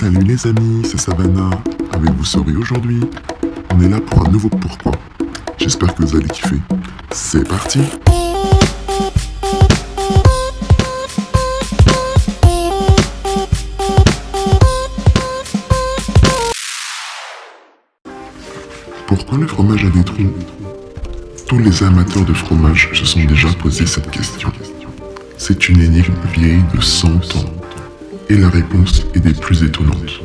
Salut les amis, c'est Savannah, avec vous Sorry aujourd'hui. On est là pour un nouveau pourquoi. J'espère que vous allez kiffer. C'est parti! Pourquoi le fromage a des trous? Tous les amateurs de fromage se sont déjà posé cette question. C'est une énigme vieille de 100 ans. Et la réponse est des plus étonnantes.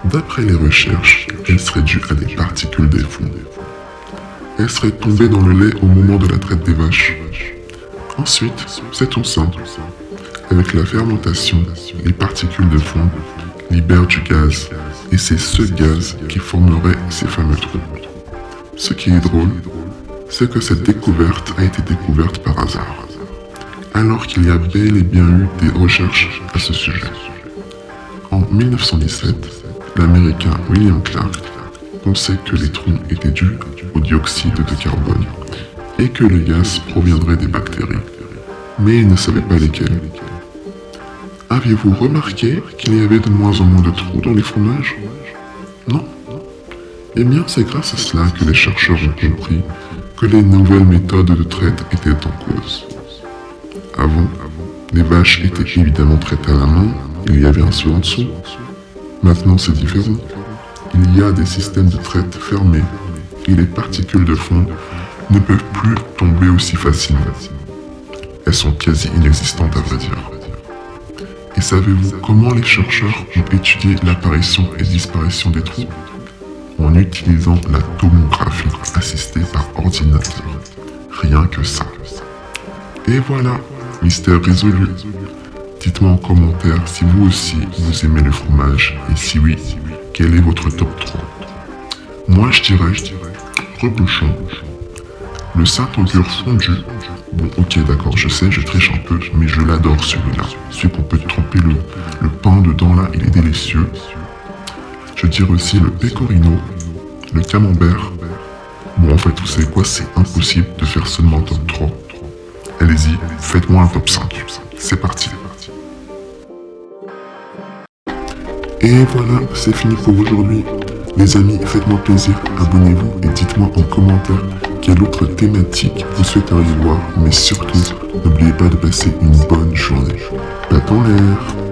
D'après les recherches, elle serait due à des particules des fonds. Elle serait tombée dans le lait au moment de la traite des vaches. Ensuite, c'est tout simple. Avec la fermentation, les particules de fond libèrent du gaz, et c'est ce gaz qui formerait ces fameux trous. Ce qui est drôle, c'est que cette découverte a été découverte par hasard, alors qu'il y a bel et bien eu des recherches à ce sujet. En 1917, l'Américain William Clark pensait que les trous étaient dus au dioxyde de carbone et que le gaz proviendrait des bactéries, mais il ne savait pas lesquelles. Aviez-vous remarqué qu'il y avait de moins en moins de trous dans les fromages? Non? Eh bien, c'est grâce à cela que les chercheurs ont compris que les nouvelles méthodes de traite étaient en cause. Avant, les vaches étaient évidemment traitées à la main, il y avait un seau en dessous. Maintenant, c'est différent. Il y a des systèmes de traite fermés et les particules de fond ne peuvent plus tomber aussi facilement. Elles sont quasi inexistantes à vrai dire. Et savez-vous comment les chercheurs ont étudié l'apparition et disparition des trous? En utilisant la tomographie assistée par ordinateur. Rien que ça. Et voilà, mystère résolu. Dites-moi en commentaire si vous aussi vous aimez le fromage et si oui, quel est votre top 3. Moi je dirais reblochon. Le Saint-Augure fondu. Bon ok d'accord, je sais, je triche un peu, mais je l'adore celui-là. Celui qu'on peut tremper le pain dedans là, il est délicieux. Je dirais aussi le pecorino, le camembert. Bon en fait vous savez quoi, c'est impossible de faire seulement un top 3. Allez-y, faites-moi un top 5. C'est parti. Et voilà, c'est fini pour aujourd'hui. Les amis, faites-moi plaisir, abonnez-vous et dites-moi en commentaire quelle autre thématique vous souhaiteriez voir. Mais surtout, n'oubliez pas de passer une bonne journée. Pas en l'air.